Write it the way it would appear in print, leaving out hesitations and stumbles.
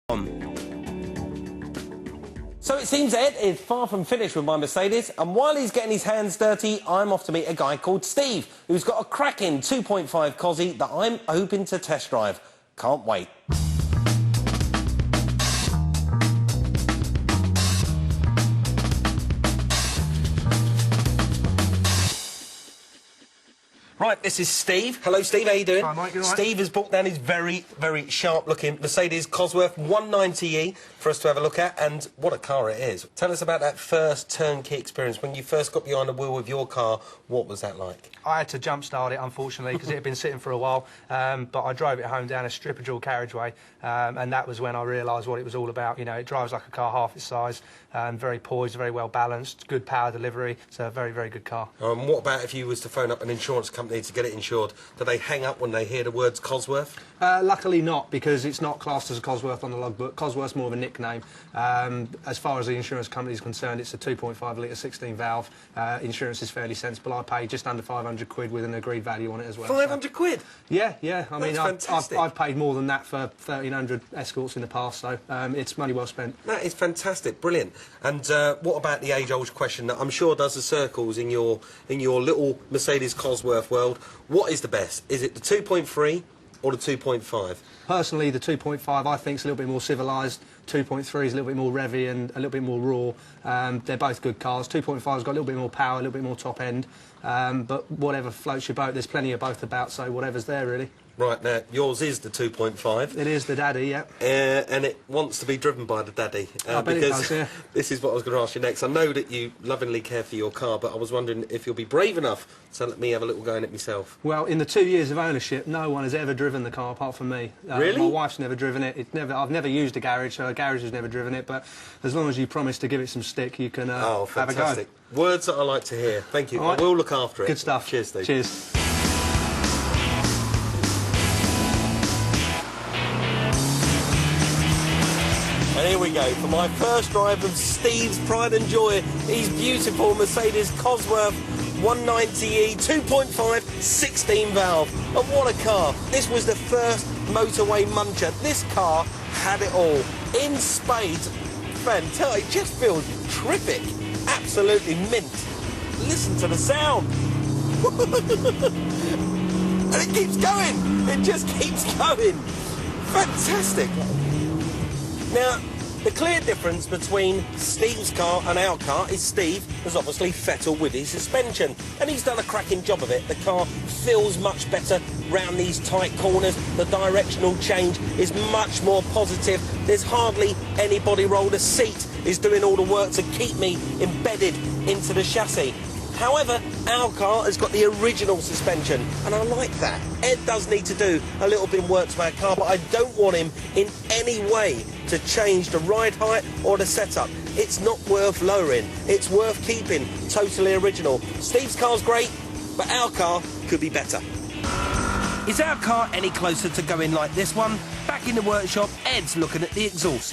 So it seems Ed is far from finished with my Mercedes, and while he's getting his hands dirty, I'm off to meet a guy called Steve, who's got a cracking 2.5 Cosy that I'm hoping to test drive. Can't wait. Right, this is Steve. Hello, Steve. How you doing? Hi, Mike. You all right? Steve has brought down his very, very sharp-looking Mercedes Cosworth 190e for us to have a look at, and what a car it is. Tell us about that first turnkey experience. When you first got behind the wheel with your car, what was that like? I had to jump-start it, unfortunately, because it had been sitting for a while, but I drove it home down a stripper dual carriageway, and that was when I realised what it was all about. You know, it drives like a car half its size, very poised, very well balanced, good power delivery. It's a very, very good car. What about if you was to phone up an insurance company to get it insured? Do they hang up when they hear the words Cosworth? Luckily not, because it's not classed as a Cosworth on the logbook. Cosworth's more of a nickname. As far as the insurance company is concerned, it's a 2.5 litre 16 valve. Insurance is fairly sensible. I paid just under 500 quid with an agreed value on it as well. 500 quid? Yeah, yeah. I mean, fantastic. I've paid more than that for 1,300 Escorts in the past, so it's money well spent. That is fantastic, brilliant. And what about the age-old question that I'm sure does the circles in your little Mercedes Cosworth world? What is the best? Is it the 2.3 or the 2.5? Personally, the 2.5 I think is a little bit more civilised. 2.3 is a little bit more revvy and a little bit more raw. They're both good cars. 2.5's got a little bit more power, a little bit more top end. But whatever floats your boat, there's plenty of both about, so whatever's there, really. Right, now, yours is the 2.5. It is the daddy, yeah. And it wants to be driven by the daddy. I bet it does, yeah. This is what I was going to ask you next. I know that you lovingly care for your car, but I was wondering if you'll be brave enough to let me have a little go in it myself. Well, in the 2 years of ownership, no one has ever driven the car apart from me. Really? My wife's never driven it. I've never used a garage, so a garage has never driven it, but as long as you promise to give it some stick, you can oh, have a go. fantastic. Words that I like to hear. Thank you. Right. I will look after it. Good stuff. Cheers, Steve. Cheers. And here we go, for my first drive of Steve's pride and joy, his beautiful Mercedes Cosworth 190e 2.5 16 valve. And what a car. This was the first motorway muncher. This car had it all. In spades, fantastic. It just feels terrific. Absolutely mint. Listen to the sound. And it keeps going. It just keeps going. Fantastic. Now, the clear difference between Steve's car and our car is Steve has obviously fettled with his suspension, and he's done a cracking job of it. The car feels much better round these tight corners. The directional change is much more positive. There's hardly any body roll. The seat is doing all the work to keep me embedded into the chassis. However, our car has got the original suspension, and I like that. Ed does need to do a little bit of work to our car, but I don't want him in any way to change the ride height or the setup. It's not worth lowering. It's worth keeping totally original. Steve's car's great, but our car could be better. Is our car any closer to going like this one? Back in the workshop, Ed's looking at the exhaust.